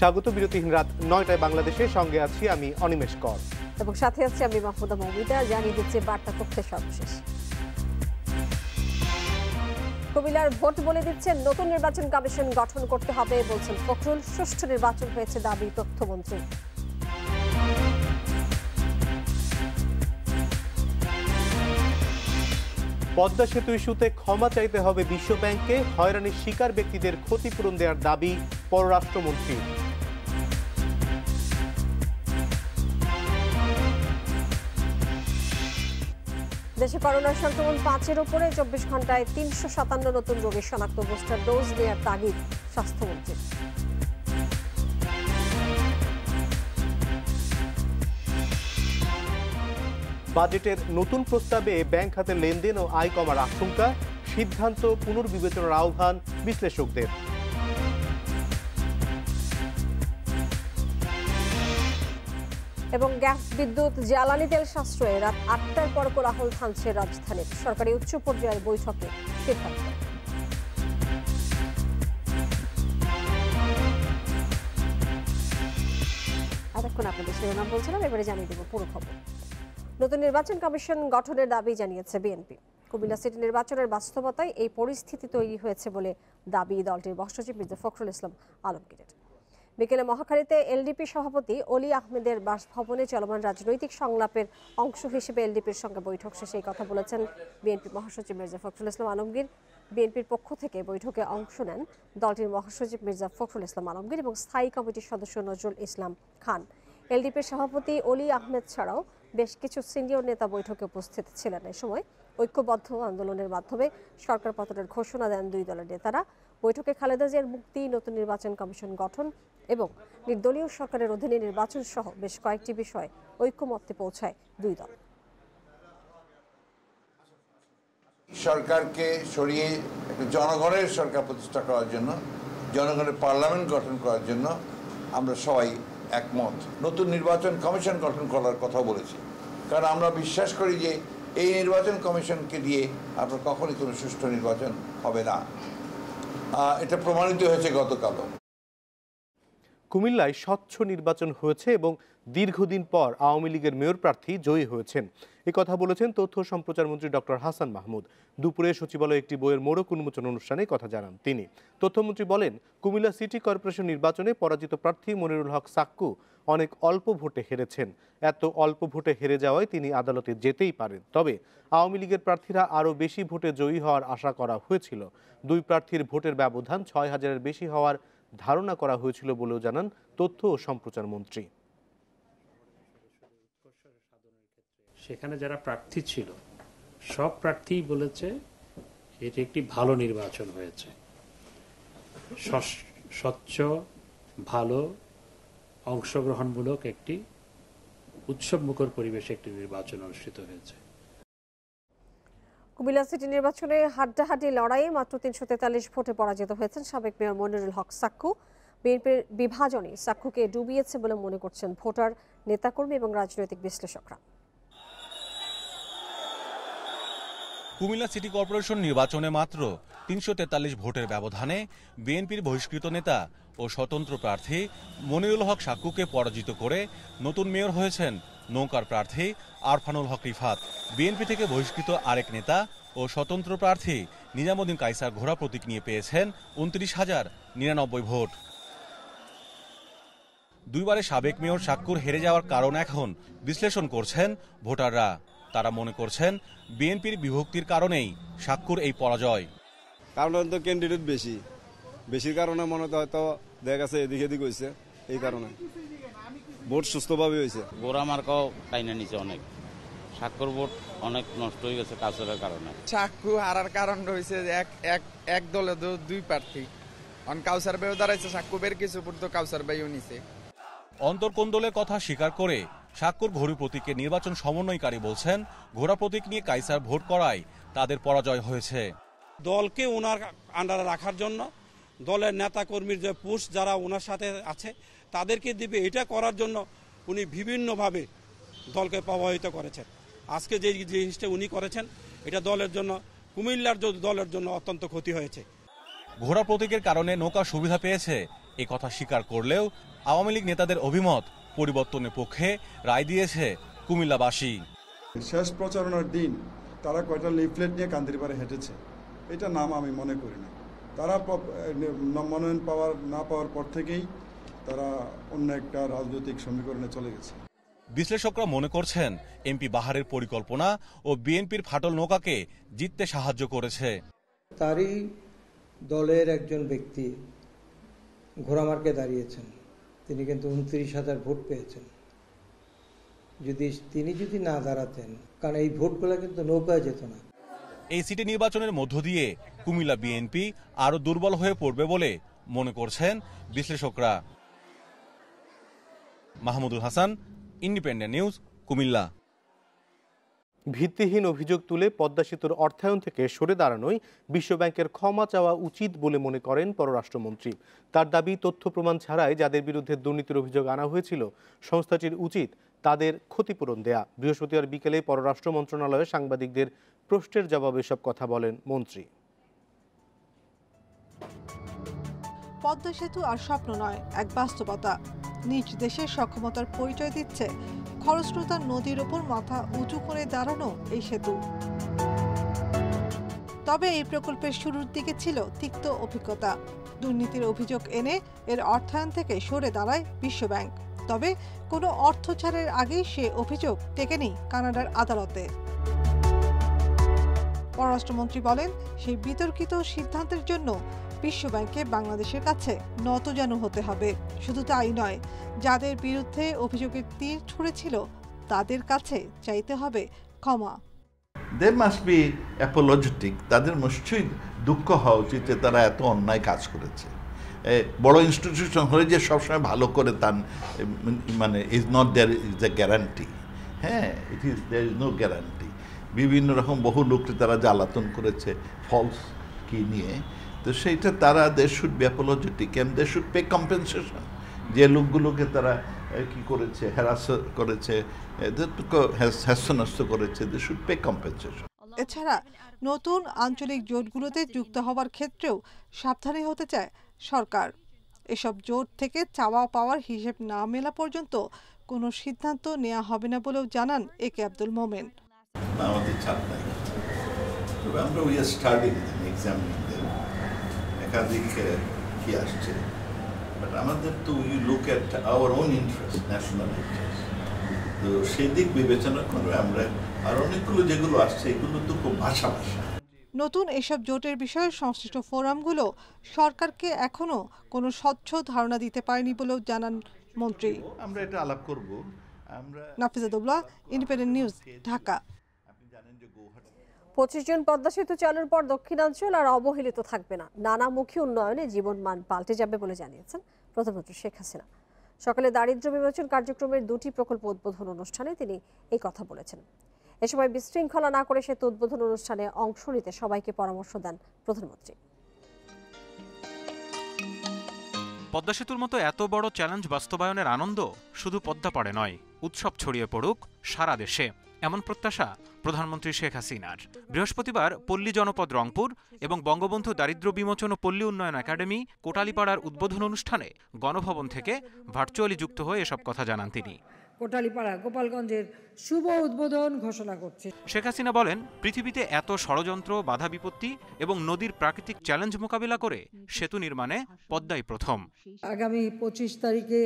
স্বাগত বিরতিহীন রাত 9টায় বাংলাদেশের সঙ্গে আছি আমি অনিমেষ কর এবং সাথে আছি আমি মাহমুদা মৌমিতা। জানিয়ে দিচ্ছি বার্তা তথ্যের সর্বশেষ। কুমিল্লার ভোট বলে দিচ্ছেন নতুন নির্বাচন কমিশন গঠন করতে হবে বলছেন ফখরুল। সুষ্ঠু নির্বাচন হয়েছে দাবি তথ্যমন্ত্রী। পদ্মা সেতু ইস্যুতে ক্ষমা চাইতে হবে বিশ্বব্যাংককে, হয়রানির শিকার ব্যক্তিদের ক্ষতিপূরণ দেওয়ার দাবি পররাষ্ট্রমন্ত্রী। দেশে করোনা সংক্রমণ 5-এর উপরে, 24 ঘন্টায় 357 নতুন রোগী শনাক্ত। বুস্টার ডোজ দেওয়ার তাগিদ স্বাস্থ্যমন্ত্রী। বাজেটের নতুন প্রস্তাবে ব্যাংক খাতের লেনদেন ও আয় কমার আশঙ্কা, সিদ্ধান্ত পুনর্বিবেচনার আহ্বান বিশ্লেষকদের। এবং গ্যাস, বিদ্যুৎ, জ্বালানি তেল সাশ্রয়ে রাত 8টার পর কোলাহল থামছে রাজধানীর। সরকারি উচ্চ পর্যায়ের বৈঠকে সিদ্ধান্ত। এতক্ষণ আপনাদের শিরোনাম বলছিলাম, এবারে জানিয়ে দেব পুরো খবর। নতুন নির্বাচন কমিশন গঠনের দাবি জানিয়েছে বিএনপি। কুমিল্লা সিটি নির্বাচনের বাস্তবতায় এই পরিস্থিতি তৈরি হয়েছে বলে দাবি দলটির মহাসচিব মির্জা ফখরুল ইসলাম আলমগীরের। বিকেলে মহাখালীতে এলডিপি সভাপতি অলি আহমেদের বাসভবনে চলমান রাজনৈতিক সংলাপের অংশ হিসেবে এলডিপির সঙ্গে বৈঠক শেষে এই কথা বলেছেন বিএনপি মহাসচিব মির্জা ফখরুল ইসলাম আলমগীর। বিএনপির পক্ষ থেকে বৈঠকে অংশ নেন দলটির মহাসচিব মির্জা ফখরুল ইসলাম আলমগীর এবং স্থায়ী কমিটির সদস্য নজরুল ইসলাম খান। এলডিপির সভাপতি অলি আহমেদ ছাড়াও বেশ কিছু সিনিয়র নেতা বৈঠকে উপস্থিত ছিলেন। এ সময় ঐক্যবদ্ধ আন্দোলনের মাধ্যমে সরকার পতনের ঘোষণা দেন দুই দলের নেতারা। বৈঠকে খালেদা জিয়ার মুক্তি, নতুন নির্বাচন কমিশন গঠন এবং নির্দলীয় সরকারের অধীনে নির্বাচন সহ বেশ কয়েকটি বিষয়ে ঐক্যমত্যে পৌঁছায় দুই দল। সরকারকে সরিয়ে একটা জনগণের সরকার প্রতিষ্ঠা করার জন্য, জনগণের পার্লামেন্ট গঠন করার জন্য আমরা সবাই একমত। নতুন নির্বাচন কমিশন গঠন করার কথা বলেছি, কারণ আমরা বিশ্বাস করি যে এই নির্বাচন কমিশনকে দিয়ে আপনার কখনই কোনো সুষ্ঠু নির্বাচন হবে না। এটা প্রমাণিত হয়েছে গতকালও। কুমিল্লায় স্বচ্ছ নির্বাচন হয়েছে এবং দীর্ঘদিন পর আওয়ামী লীগের মেয়র প্রার্থী জয়ী হয়েছেন। এ কথা বলেছেন তথ্য সম্প্রচার মন্ত্রী ডক্টর হাসান মাহমুদ। দুপুরে সচিবালয়ে একটি বইয়ের মোড়ক উন্মোচন অনুষ্ঠানে কথা জানান তিনি। তথ্যমন্ত্রী বলেন, কুমিল্লা সিটি কর্পোরেশন নির্বাচনে পরাজিত প্রার্থী মনিরুল হক সাক্কু অনেক অল্প ভোটে হেরেছেন। এত অল্প ভোটে হেরে যাওয়ায় তিনি আদালতে যেতেই পারেন। তবে আওয়ামী লীগের প্রার্থীরা আরও বেশি ভোটে জয়ী হওয়ার আশা করা হয়েছিল। দুই প্রার্থীর ভোটের ব্যবধান 6,000-এর বেশি হওয়ার ধারণা করা হয়েছিল বলেও জানান তথ্য ও সম্প্রচার মন্ত্রী। সেখানে যারা প্রার্থী ছিল সব প্রার্থী বলেছে এটি একটি ভালো নির্বাচন হয়েছে, স্বচ্ছ, ভালো, অংশগ্রহণমূলক একটি উৎসবমুখর পরিবেশে একটি নির্বাচন অনুষ্ঠিত হয়েছে। কুমিল্লা সিটি নির্বাচনে হাড্ডাহাড্ডি লড়াইয়ে মাত্র 343 ভোটে পরাজিত হয়েছেন সাবেক মেয়র মনিরুল হক সাক্কু। বিএনপির বিভাজনই সাক্কুকে ডুবিয়েছে বলে মনে করছেন ভোটার, নেতাকর্মী এবং রাজনৈতিক বিশ্লেষকরা। কুমিল্লা সিটি কর্পোরেশন নির্বাচনে মাত্র 343 ভোটের ব্যবধানে বিএনপির বহিষ্কৃত নেতা ও স্বতন্ত্র প্রার্থী মনিরুল হক সাক্কুকে পরাজিত করে নতুন মেয়র হয়েছেন নৌকার প্রার্থী আরফানুল হক রিফাত। বিএনপি থেকে বহিষ্কৃত আরেক নেতা ও স্বতন্ত্র প্রার্থী নিজামুদ্দিন কায়সার ঘোড়া প্রতীক নিয়ে পেয়েছেন 29,099 ভোট। দুইবারে সাবেক মেয়র সাক্কুর হেরে যাওয়ার কারণ এখন বিশ্লেষণ করছেন ভোটাররা। তারা মনে করছেন বিএনপির বিভক্তির কারণেই সাক্কুর এই পরাজয়। কারণ তো ক্যান্ডিডেট বেশির কারণে মনে হয়তো দেখা গেছে এদিক এদিক হয়েছে, এই কারণে ভোট সুস্থভাবে হয়েছে। গোড়া মার্কাও টাইনা নিচে অনেক, সাক্কুর ভোট অনেক নষ্ট হয়ে গেছে কাউসারের কারণে। সাক্কু হারার কারণ রয়েছে এক দলে দুই প্রার্থী, কাউসার ভাইও দাঁড়াইছে, সাক্কু বের কিছু পড়তো কাউসার ভাইও নিছে। অন্তর্কোন্দলের কথা স্বীকার করে সাক্কুর ঘড়ি প্রতীকের নির্বাচন সমন্বয়কারী বলছেন ঘোড়া প্রতীক নিয়ে কায়সার ভোট করায় তাদের পরাজয় হয়েছে। দলকে ওনার আন্ডারে রাখার জন্য দলের নেতা কর্মীর যে পুশ যারা ওনার সাথে আছে তাদেরকে দিবে, এটা করার জন্য উনি বিভিন্নভাবে দলকে প্রভাবিত করেছেন। আজকে যে জিনিসটা উনি করেছেন এটা দলের জন্য, কুমিল্লার দলের জন্য অত্যন্ত ক্ষতি হয়েছে। ঘোড়া প্রতীকের কারণে নৌকা সুবিধা পেয়েছে এ কথা স্বীকার করলেও আওয়ামী লীগ নেতাদের অভিমত পরিবর্তনের পক্ষে রায় দিয়েছে কুমিল্লাবাসী। শেষ প্রচারণার দিন তারা কয়টা লিফলেট নিয়ে কান্দিরপাড়ে হেঁটেছে, এটা নাম আমি মনে করি না। তারা মনোনয়ন না পাওয়ার পর থেকেই তারা অন্য একটা রাজনৈতিক সমীকরণে চলে গেছে। বিশ্লেষকরা মনে করছেন এমপি বাহারের পরিকল্পনা ও বিএনপির ফাটল নৌকাকে জিততে সাহায্য করেছে। তারই দলের একজন ব্যক্তি ঘোড়ামার্কে দাঁড়িয়েছেন, তিনি কিন্তু 29,000 ভোট পেয়েছেন। তিনি যদি না দাঁড়াতেন, কারণ এই ভোটগুলো কিন্তু নৌকায় যেত না। এই সিটি নির্বাচনের মধ্য দিয়ে কুমিল্লা বিএনপি আরো দুর্বল হয়ে পড়বে বলে মনে করছেন বিশ্লেষকরা। Mahmudul Hasan, independent news, Comilla. ভিত্তিহীন অভিযোগ তুলে পদ্মা সেতুর অর্থায়ন থেকে সরে দাঁড়ানোই বিশ্বব্যাংকের ক্ষমা চাওয়া উচিত বলে মনে করেন পররাষ্ট্রমন্ত্রী। তার দাবি, তথ্য প্রমাণ ছাড়াই যাদের বিরুদ্ধে দুর্নীতির অভিযোগ আনা হয়েছিল সংস্থাটির উচিত তাদের ক্ষতিপূরণ দেয়া। বৃহস্পতিবার বিকেলে পররাষ্ট্র মন্ত্রণালয়ে সাংবাদিকদের প্রশ্নের জবাবে সব কথা বলেন মন্ত্রী। পদ্মা সেতু আর স্বপ্ন নয়, এক বাস্তবতা। নিজ দেশের সক্ষমতার পরিচয় দিচ্ছে খরস্রোতা নদীর ওপর মাথা উঁচু করে দাঁড়ানো এই সেতু। তবে এই প্রকল্পের শুরুর দিকে ছিল তিক্ত অভিজ্ঞতা। দুর্নীতির অভিযোগ এনে এর অর্থায়ন থেকে সরে দাঁড়ায় বিশ্বব্যাংক। তবে কোনো অর্থ ছাড়ের আগেই সে অভিযোগ টেকেনি কানাডার আদালতে। পররাষ্ট্রমন্ত্রী বলেন, সেই বিতর্কিত সিদ্ধান্তের জন্য বিশ্বব্যাংকে বাংলাদেশের কাছে নতজানু হতে হবে। শুধু তাই নয়, যাদের বিরুদ্ধে অভিযোগের তীর ছুঁড়েছিল তাদের কাছে চাইতে হবে ক্ষমা। They must be apologetic. তাদের নিশ্চয়ই দুঃখ হওয়া উচিত যে তারা এত অন্যায় কাজ করেছে। বড় ইনস্টিটিউশন হলে যে সবসময় ভালো করে তার মানে is not there is a guarantee. হ্যাঁ, it is there is no guarantee. বিভিন্ন রকম বহু লোককে তারা জ্বালাতন করেছে ফলস কি নিয়ে, তো সেইটা তারা they should be apologetic and they should pay compensation. যে লোকগুলোকে তারা কি করেছে, হ্যারাস করেছে, হ্যাস্যনস্ত করেছে, দে শুড পে কম্পেনসেশন। এছাড়া নতুন আঞ্চলিক জোটগুলোতে যুক্ত হওয়ার ক্ষেত্রেও সাবধানী হতে চায় সরকার। এসব জোট থেকে চাওয়া পাওয়ার হিসেব না মেলা পর্যন্ত কোনো সিদ্ধান্ত নেওয়া হবে না বলেও জানান একে আব্দুল মোমেন। আমাদের চাপ নাই, তবে আমরা we are studying them, examining them. একাধিক কি আসছে, বাট আমাদের তো we look at our own interest, national interest. তো সেই দিক বিবেচনা করে আমরা আর অনেকগুলো যেগুলো আসছে এগুলো তো খুব ভাষা। নতুন এসব জোটের বিষয়ে সংশ্লিষ্ট ফোরামগুলো সরকারকে এখনো কোনো স্বচ্ছ ধারণা দিতে পারেনি বলেও জানান মন্ত্রী। আমরা এটা আলাপ করব। Nafizatullah, Independent News, Dhaka. 25 June Padma সেতু চালুর পর দক্ষিণাঞ্চল আর অবহেলিত থাকবে না, নানামুখী উন্নয়নে জীবনমান পাল্টে যাবে বলে জানিয়েছেন প্রধানমন্ত্রী শেখ হাসিনা। সকালে দারিদ্র্য বিমোচন কার্যক্রমের 2টি প্রকল্প উদ্বোধন অনুষ্ঠানে তিনি এই কথা বলেছেন। এ সময় বিশৃঙ্খলা না করে সেতু উদ্বোধন অনুষ্ঠানে অংশ নিতে সবাইকে পরামর্শ দেন প্রধানমন্ত্রী। পদ্মা সেতুর মতো এত বড় চ্যালেঞ্জ বাস্তবায়নের আনন্দ শুধু পদ্মাপাড়ে নয়, উৎসব ছড়িয়ে পড়ুক সারা দেশে, এমন প্রত্যাশা প্রধানমন্ত্রী শেখ হাসিনার। বৃহস্পতিবার পল্লী জনপদ রংপুর এবং বঙ্গবন্ধু দারিদ্র্য বিমোচন ও পল্লী উন্নয়ন একাডেমি কোটালীপাড়ার উদ্বোধন অনুষ্ঠানে গণভবন থেকে ভার্চুয়ালি যুক্ত হয়ে এসব কথা জানান তিনি। কোটালীপাড়া গোপালগঞ্জের শুভ উদ্বোধন ঘোষণা করছে। শেখ হাসিনা বলেন, পৃথিবীতে এত ষড়যন্ত্র, বাধা বিপত্তি এবং নদীর প্রাকৃতিক চ্যালেঞ্জ মোকাবিলা করে সেতু নির্মাণে পদ্মাই প্রথম। আগামী 25 তারিখে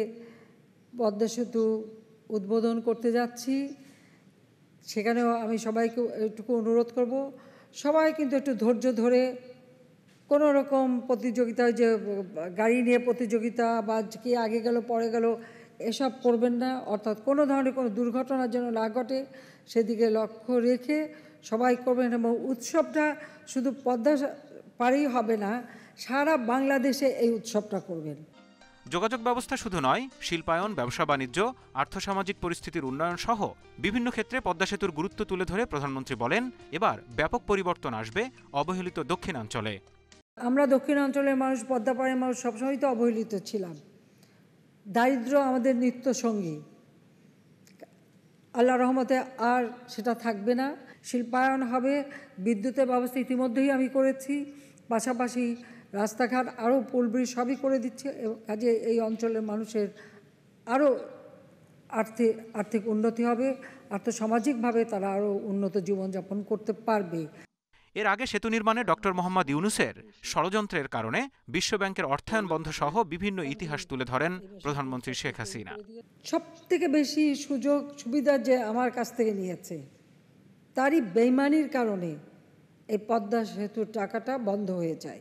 পদ্মা সেতু উদ্বোধন করতে যাচ্ছি। সেখানেও আমি সবাইকে একটু অনুরোধ করব, সবাই কিন্তু একটু ধৈর্য ধরে, কোনো রকম প্রতিযোগিতা, যে গাড়ি নিয়ে প্রতিযোগিতা বা কে আগে গেল পরে গেল এসব করবেন না। অর্থাৎ কোনো ধরনের কোনো দুর্ঘটনার যেন না ঘটে সেদিকে লক্ষ্য রেখে সবাই করবেন। এবং উৎসবটা শুধু পদ্মা পাড়েই হবে না, সারা বাংলাদেশে এই উৎসবটা করবেন। যোগাযোগ ব্যবস্থা শুধু নয়, শিল্পায়ন, ব্যবসা বাণিজ্য, আর্থসামাজিক পরিস্থিতির উন্নয়ন সহ বিভিন্ন ক্ষেত্রে পদ্মা সেতুর গুরুত্ব তুলে ধরে প্রধানমন্ত্রী বলেন, এবার ব্যাপক পরিবর্তন আসবে অবহেলিত দক্ষিণাঞ্চলে। আমরা দক্ষিণাঞ্চলের মানুষ, পদ্মাপাড়ের মানুষ সবসময় তো অবহেলিত ছিলাম। দারিদ্র আমাদের নিত্য সঙ্গী, আল্লাহ রহমতে আর সেটা থাকবে না। শিল্পায়ন হবে, বিদ্যুতের ব্যবস্থা ইতিমধ্যেই আমি করেছি, পাশাপাশি রাস্তাঘাট আরও পুল ব্রিজ সবই করে দিচ্ছে, কাজে এই অঞ্চলের মানুষের আরও আর্থিক উন্নতি হবে, আর্থসামাজিকভাবে তারা আরও উন্নত জীবনযাপন করতে পারবে। এর আগে সেতু নির্মাণে ডক্টর মোহাম্মদ ইউনূসের ষড়যন্ত্রের কারণে বিশ্বব্যাংকের অর্থায়ন বন্ধ সহ বিভিন্ন ইতিহাস তুলে ধরেন প্রধানমন্ত্রী শেখ হাসিনা। সবথেকে বেশি সুযোগ সুবিধা যে আমার কাছ থেকে নিয়েছে, তারই বেইমানির কারণে এই পদ্মা সেতুর টাকাটা বন্ধ হয়ে যায়।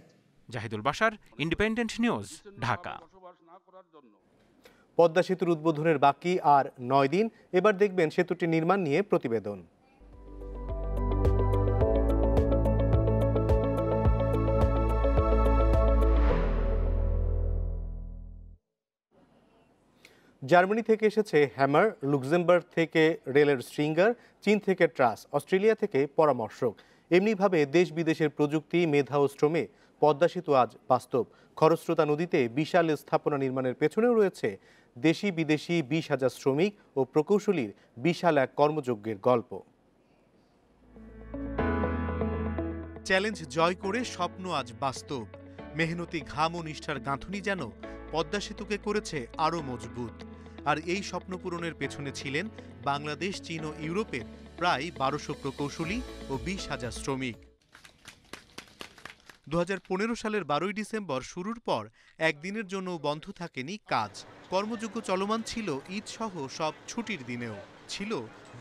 Zahidul Bashar, Independent News, Dhaka. পদ্মা সেতুর উদ্বোধনের বাকি আর 9 দিন। এবার দেখবেন সেতুটি নির্মাণ নিয়ে প্রতিবেদন। জার্মানি থেকে এসেছে হ্যামার, লুক্সেমবার্গ থেকে রেলের স্ট্রিঙ্গার, চীন থেকে ট্রাস, অস্ট্রেলিয়া থেকে পরামর্শক। এমনিভাবে দেশ বিদেশের প্রযুক্তি, মেধা ও শ্রমে পদ্মা সেতু আজ বাস্তব। খরস্রোতা নদীতে বিশাল স্থাপনা নির্মাণের পেছনেও রয়েছে দেশি বিদেশি 20,000 শ্রমিক ও প্রকৌশলীর বিশাল এক কর্মযজ্ঞের গল্প। চ্যালেঞ্জ জয় করে স্বপ্ন আজ বাস্তব। মেহনতি ঘাম ও নিষ্ঠার গাঁথুনি যেন পদ্মা সেতুকে করেছে আরও মজবুত। আর এই স্বপ্ন পূরণের পেছনে ছিলেন বাংলাদেশ, চীন ও ইউরোপের প্রায় 1200 প্রকৌশলী ও 20,000 শ্রমিক। 2015 সালের 12 ডিসেম্বর শুরুর পর একদিনের জন্য বন্ধ থাকেনি কাজ। কর্মযজ্ঞ চলমান ছিল ঈদ সহ সব ছুটির দিনেও। ছিল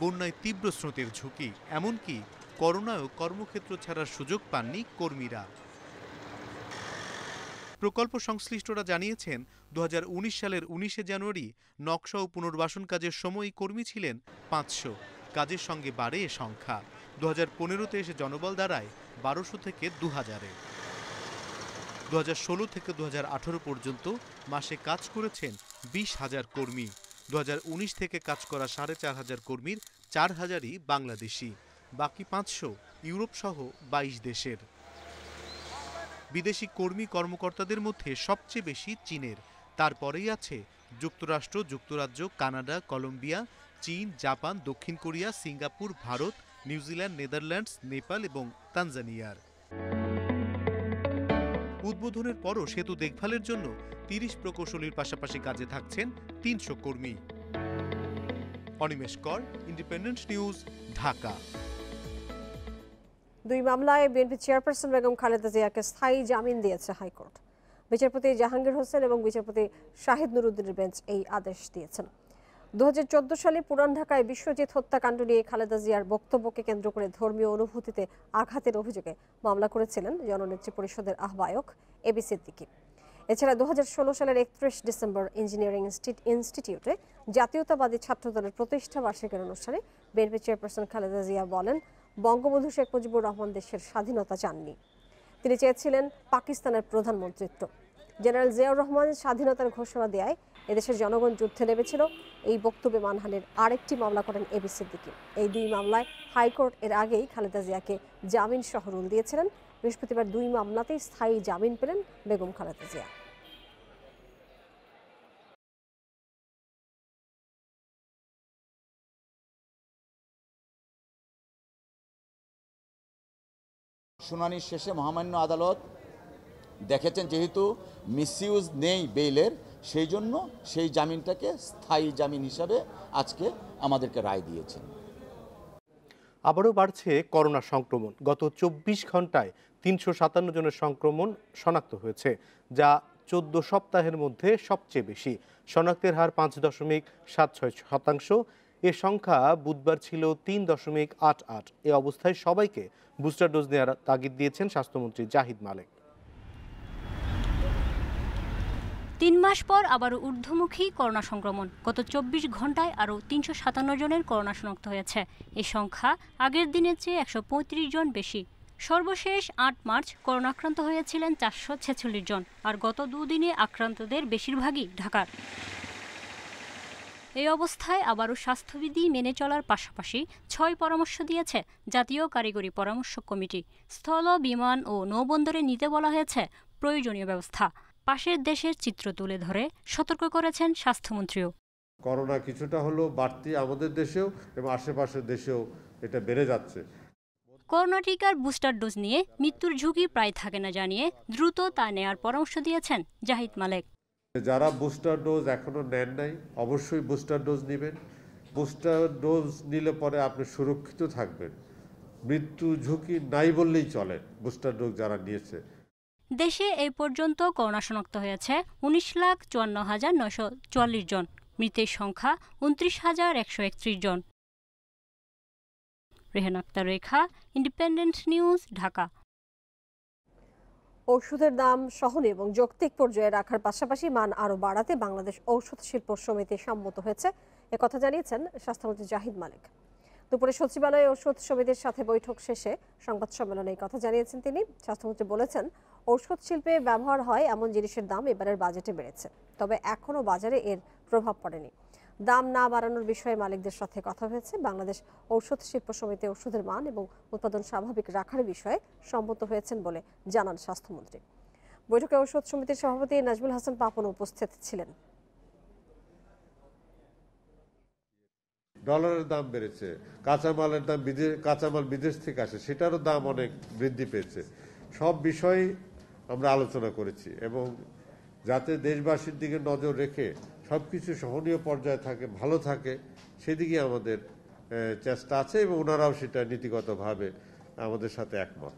বন্যায় তীব্র স্রোতের ঝুঁকি, এমনকি করোনায়ও কর্মক্ষেত্র ছাড়ার সুযোগ পাননি কর্মীরা। প্রকল্প সংশ্লিষ্টরা জানিয়েছেন 2019 সালের 19 জানুয়ারি নকশা ও পুনর্বাসন কাজের সময় কর্মী ছিলেন 500। কাজের সঙ্গে বাড়ে এ সংখ্যা। 2015-তে এসে জনবল দাঁড়ায় 1200 থেকে 2000-এ। 2016 থেকে 2018 পর্যন্ত মাসে কাজ করেছেন 20,000 কর্মী। 2019 থেকে কাজ করা 4,500 কর্মীর 4,000ই বাংলাদেশি, বাকি 500 ইউরোপ সহ 22 দেশের। বিদেশি কর্মী কর্মকর্তাদের মধ্যে সবচেয়ে বেশি চীনের, তারপরেই আছে যুক্তরাষ্ট্র, যুক্তরাজ্য, কানাডা, কলম্বিয়া, চীন, জাপান, দক্ষিণ Korea, Singapore, Bharat, New Zealand, Netherlands, Nepal এবং তানজানিয়ার। উদ্বোধনের পরও সেতু দেখভালের জন্য 30 প্রকৌশলীর পাশাপাশি কাজে থাকছেন 300 কর্মী। অনিমেষ কর, ইন্ডিপেন্ডেন্ট নিউজ, ঢাকা। 2 মামলায় বিএনপি চেয়ারপারসন বেগম খালেদা জিয়াকে স্থায়ী জামিন দিয়েছে হাইকোর্ট। বিচারপতি জাহাঙ্গীর হোসেন এবং বিচারপতি শাহিদ নুরুদ্দিনের বেঞ্চ এই আদেশ দিয়েছেন। 2014 সালে পুরান ঢাকায় বিশ্বজিৎ হত্যাকাণ্ড নিয়ে খালেদা জিয়ার বক্তব্যকে কেন্দ্র করে ধর্মীয় অনুভূতিতে আঘাতের অভিযোগে মামলা করেছিলেন জননেত্রী পরিষদের আহ্বায়ক এবি সিদ্দিকী। এছাড়া 2016 সালের 31 ডিসেম্বর ইঞ্জিনিয়ারিং ইনস্টিটিউটে জাতীয়তাবাদী ছাত্রদলের প্রতিষ্ঠা বার্ষিকীর অনুষ্ঠানে বিএনপি চেয়ারপারসন খালেদা জিয়া বলেন, বঙ্গবন্ধু শেখ মুজিবুর রহমান দেশের স্বাধীনতা চাননি, তিনি চেয়েছিলেন পাকিস্তানের প্রধানমন্ত্রিত্ব। জেনারেল জিয়াউর রহমান স্বাধীনতার ঘোষণা দেয় এদেশের জনগণ যুদ্ধে নেমেছিল। এই বক্তব্যে মানহানির আরেকটি মামলা করেন এবি সিদ্দিকী। এই 2 মামলায় হাইকোর্ট এর আগেই খালেদা জিয়াকে জামিন সহ রুল দিয়েছিলেন। বৃহস্পতিবার 2 মামলাতেই স্থায়ী জামিন পেলেন বেগম খালেদা জিয়া। শুনানি শেষে মহামান্য আদালত দেখেছেন যেহেতু মিসইউজ নেই বেইলের, সেই জন্য সেই জামিনটাকে স্থায়ী জামিন হিসাবে আজকে আমাদেরকে রায় দিয়েছেন। আবারও বাড়ছে করোনা সংক্রমণ। গত 24 ঘন্টায় 357 জনের সংক্রমণ শনাক্ত হয়েছে, যা 14 সপ্তাহের মধ্যে সবচেয়ে বেশি। শনাক্তের হার 5.76%। এ সংখ্যা বুধবার ছিল 3.88। এ অবস্থায় সবাইকে বুস্টার ডোজ নেওয়ার তাগিদ দিয়েছেন স্বাস্থ্যমন্ত্রী জাহিদ মালেক। 3 মাস পর আবারও ঊর্ধ্বমুখী করোনা সংক্রমণ। গত 24 ঘন্টায় আরও 357 জনের করোনা শনাক্ত হয়েছে। এই সংখ্যা আগের দিনের চেয়ে 135 জন বেশি। সর্বশেষ 8 মার্চ করোনা আক্রান্ত হয়েছিলেন 446 জন, আর গত 2 দিনে আক্রান্তদের বেশিরভাগই ঢাকার। এই অবস্থায় আবারও স্বাস্থ্যবিধি মেনে চলার পাশাপাশি 6 পরামর্শ দিয়েছে জাতীয় কারিগরি পরামর্শ কমিটি। স্থল, বিমান ও নৌবন্দরে নিতে বলা হয়েছে প্রয়োজনীয় ব্যবস্থা। পাশের দেশের চিত্র তুলে ধরে সতর্ক করেছেন স্বাস্থ্যমন্ত্রীও। করোনা কিছুটা হলো বাড়তি আমাদের দেশেও এবং আশেপাশের দেশেও এটা বেড়ে যাচ্ছে। করোনা টিকার বুস্টার ডোজ নিয়ে মৃত্যুর ঝুঁকি প্রায় থাকে না জানিয়ে দ্রুত তা নেয়ার পরামর্শ দিয়েছেন জাহিদ মালেক। যারা বুস্টার ডোজ এখনো নেন নাই অবশ্যই বুস্টার ডোজ নেবেন। বুস্টার ডোজ নিলে পরে আপনি সুরক্ষিত থাকবেন, মৃত্যু ঝুঁকি নাই বললেই চলে বুস্টার ডোজ যারা নিয়েছে। দেশে এই পর্যন্ত করোনা শনাক্ত হয়েছে 19,54,944 জন, মৃতের সংখ্যা 29,131 জন। রেহান আক্তার রেখা, ইন্ডিপেন্ডেন্ট নিউজ, ঢাকা। ওষুধের দাম সহনীয় এবং যৌক্তিক পর্যায়ে রাখার পাশাপাশি মান আরও বাড়াতে বাংলাদেশ ঔষধ শিল্প সমিতি সম্মত হয়েছে, একথা জানিয়েছেন স্বাস্থ্যমন্ত্রী জাহিদ মালেক। দুপুরে সচিবালয়ে ঔষধ সমিতির সাথে বৈঠক শেষে সংবাদ সম্মেলনে এই কথা জানিয়েছেন তিনি। স্বাস্থ্যমন্ত্রী বলেছেন, ঔষধ শিল্পে ব্যবহার হয় এমন জিনিসের দাম এবারের বাজেটে বেড়েছে, তবে এখনও বাজারে এর প্রভাব পড়েনি। দাম না বাড়ানোর বিষয়ে মালিকদের সাথে কথা হয়েছে। বাংলাদেশ ঔষধ শিল্প সমিতি ওষুধের মান এবং উৎপাদন স্বাভাবিক রাখার বিষয়ে সম্মত হয়েছেন বলে জানান স্বাস্থ্যমন্ত্রী। বৈঠকে ঔষধ সমিতির সভাপতি নাজমুল হাসান পাপন উপস্থিত ছিলেন। ডলারের দাম বেড়েছে, কাঁচামালের দাম কাঁচামাল বিদেশ থেকে আসে সেটারও দাম অনেক বৃদ্ধি পেয়েছে। সব বিষয়ে আমরা আলোচনা করেছি এবং যাতে দেশবাসীর দিকে নজর রেখে সবকিছু সহনীয় পর্যায়ে থাকে, ভালো থাকে, সেদিকে আমাদের চেষ্টা আছে এবং ওনারাও সেটা নীতিগতভাবে আমাদের সাথে একমত।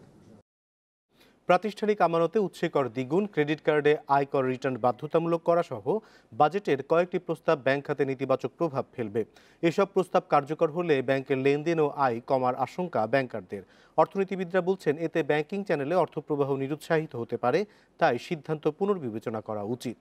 প্রাতিষ্ঠানিক আমানতে উৎসে কর দ্বিগুণ, ক্রেডিট কার্ডে আয়কর রিটার্ন বাধ্যতামূলক করা সহ বাজেটের কয়েকটি প্রস্তাব ব্যাংক খাতে নেতিবাচক প্রভাব ফেলবে। এসব প্রস্তাব কার্যকর হলে ব্যাংকের লেনদেন ও আয় কমার আশঙ্কা ব্যাংকারদের। অর্থনীতিবিদরা বলছেন, এতে ব্যাংকিং চ্যানেলে অর্থপ্রবাহ নিরুৎসাহিত হতে পারে, তাই সিদ্ধান্ত পুনর্বিবেচনা করা উচিত।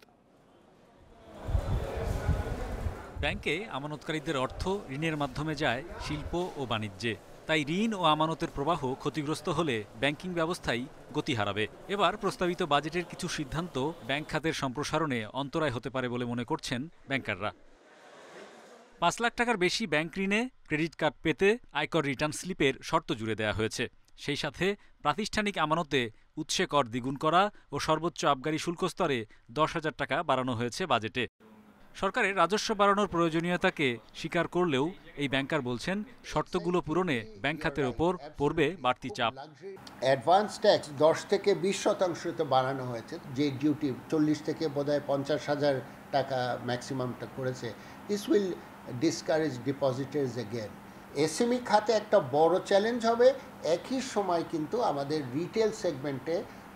ব্যাংকে আমানতকারীদের অর্থ ঋণের মাধ্যমে যায় শিল্প ও বাণিজ্যে, তাই ঋণ ও আমানতের প্রবাহ ক্ষতিগ্রস্ত হলে ব্যাংকিং ব্যবস্থাই গতি হারাবে। এবার প্রস্তাবিত বাজেটের কিছু সিদ্ধান্ত ব্যাংক খাতের সম্প্রসারণে অন্তরায় হতে পারে বলে মনে করছেন ব্যাংকাররা। 5 লাখ টাকার বেশি ব্যাংক ঋণে ক্রেডিট কার্ড পেতে আয়কর রিটার্ন স্লিপের শর্ত জুড়ে দেওয়া হয়েছে। সেই সাথে প্রাতিষ্ঠানিক আমানতে উৎসে কর দ্বিগুণ করা ও সর্বোচ্চ আবগারি শুল্ক স্তরে 10,000 টাকা বাড়ানো হয়েছে বাজেটে। সরকারের রাজস্ব বাড়ানোর প্রয়োজনীয়তাকে স্বীকার করলেও এই ব্যাংকার বলছেন, শর্তগুলো পূরণে ব্যাংক খাতের ওপর পড়বে বাড়তি চাপ। অ্যাডভান্স ট্যাক্স 10 থেকে 20% বাড়ানো হয়েছে, যে ডিউটি 40 থেকে বোধহয় 50,000 টাকা ম্যাক্সিমামটা করেছে। This will discourage ডিপোজিটার্স again. SME খাতে একটা বড় চ্যালেঞ্জ হবে। একই সময় কিন্তু আমাদের রিটেল সেগমেন্টে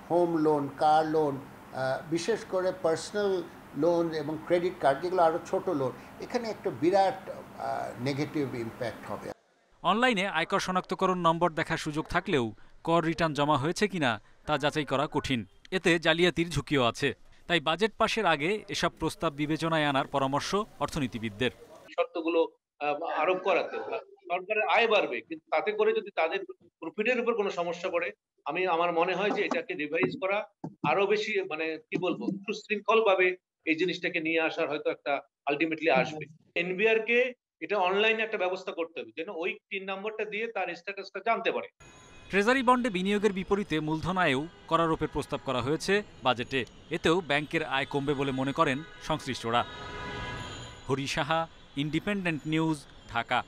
হোম লোন, কার লোন, বিশেষ করে পার্সোনাল লোন এবং ক্রেডিট কার্ড, যেগুলো আরও ছোট লোন, এখানে একটা বিরাট নেগেটিভ ইম্প্যাক্ট হবে। অনলাইনে আয়কর শনাক্তকরণ নম্বর দেখার সুযোগ থাকলেও কর রিটার্ন জমা হয়েছে কিনা তা যাচাই করা কঠিন। এতে জালিয়াতির ঝুঁকিও আছে। তাই বাজেট পাশের আগে এসব প্রস্তাব বিবেচনায় আনার পরামর্শ অর্থনীতিবিদদের। শর্তগুলো আরোপ করাতে সরকারের আয় বাড়বে, কিন্তু তাতে করে যদি তাদের প্রফিটের উপর কোনো সমস্যা পড়ে, আমার মনে হয় যে এটাকে রিভাইজ করা আরো বেশি, মানে কি বলবো, সুশৃঙ্খল ভাবে এই জিনিসটাকে নিয়ে আসার হয়তো একটা আলটিমেটলি আসবে। এনবিআর কে এটা অনলাইনে একটা ব্যবস্থা করতে হবে যেন ওই 3 নম্বরটা দিয়ে তার স্ট্যাটাসটা জানতে পারে। ট্রেজারি বন্ডে বিনিয়োগের বিপরীতে মূলধন আয়েও করারোপের প্রস্তাব করা হয়েছে বাজেটে। এতেও ব্যাংকের আয় কমবে বলে মনে করেন সংশ্লিষ্টরা। Hari Saha, Independent News, Dhaka.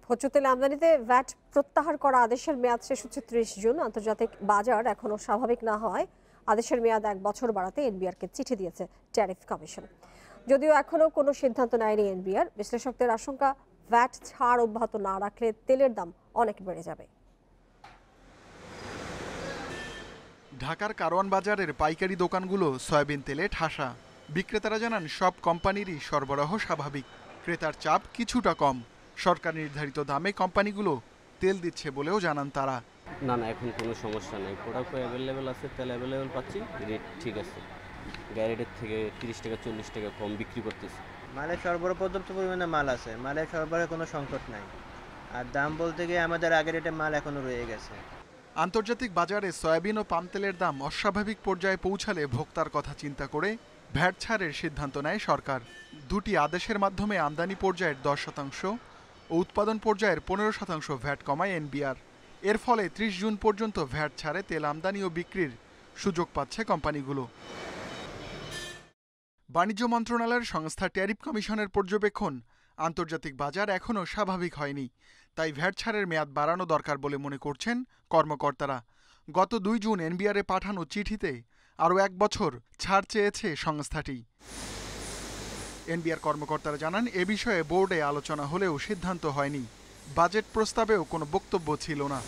ভোজ্য তেল আমদানিতে ভ্যাট প্রত্যাহার করা আদেশের মেয়াদ শেষ হচ্ছে 30 জুন। আন্তর্জাতিক বাজার এখনও স্বাভাবিক না হওয়ায় আদেশের মেয়াদ 1 বছর বাড়াতে এনবিআরকে চিঠি দিয়েছে ট্যারিফ কমিশন। যদিও এখনও কোনো সিদ্ধান্ত নেয়নি এনবিআর, বিশ্লেষকদের আশঙ্কা ভ্যাট ছাড় অব্যাহত না রাখলে তেলের দাম অনেক বেড়ে যাবে। ঢাকার কারওয়ান বাজারের পাইকারি দোকানগুলো সয়াবিন তেলে ঠাসা। বিক্রেতারা জানান, সব কোম্পানিরই সরবরাহ স্বাভাবিক, ক্রেতার চাপ কিছুটা কম। সরকার নির্ধারিত দামে কোম্পানিগুলো তেল দিচ্ছে বলেও জানান তারা। না, এখন কোনো সমস্যা নেই, প্রোডাক্ট অ্যাভেলেবেল আছে, তেল অ্যাভেলেবেল পাচ্ছি, রেট ঠিক আছে। গ্যারেটের থেকে 30 টাকা 40 টাকা কম বিক্রি করতেছে। মালের সরবরাহ পর্যাপ্ত পরিমাণে মাল আছে, মালের সরবরাহে কোনো সংকট নাই। আর দাম বলতে গিয়ে আমাদের আগের রেটে মাল এখনও রয়ে গেছে। আন্তর্জাতিক বাজারে সয়াবিন ও পাম তেলের দাম অস্বাভাবিক পর্যায়ে পৌঁছালে ভোক্তার কথা চিন্তা করে ভ্যাট ছাড়ের সিদ্ধান্ত নেয় সরকার। দুটি আদেশের মাধ্যমে আমদানি পর্যায়ের 10% ও উৎপাদন পর্যায়ের 15% ভ্যাট কমায় এনবিআর। এর ফলে 30 জুন পর্যন্ত ভ্যাট ছাড়ে তেল আমদানি ও বিক্রির সুযোগ পাচ্ছে কোম্পানিগুলো। বাণিজ্য মন্ত্রণালয়ের সংস্থা ট্যারিফ কমিশনের পর্যবেক্ষণ, আন্তর্জাতিক বাজার এখনও স্বাভাবিক হয়নি, তাই ভ্যাট ছাড়ের মেয়াদ বাড়ানো দরকার বলে মনে করছেন কর্মকর্তারা। গত 2 জুন এনবিআরে পাঠানো চিঠিতে আরও 1 বছর ছাড় চেয়েছে সংস্থাটি। এনবিআর কর্মকর্তারা জানান, এ বিষয়ে বোর্ডে আলোচনা হলেও সিদ্ধান্ত হয়নি। বাজেট প্রস্তাবেও কোনো বক্তব্য ছিল না।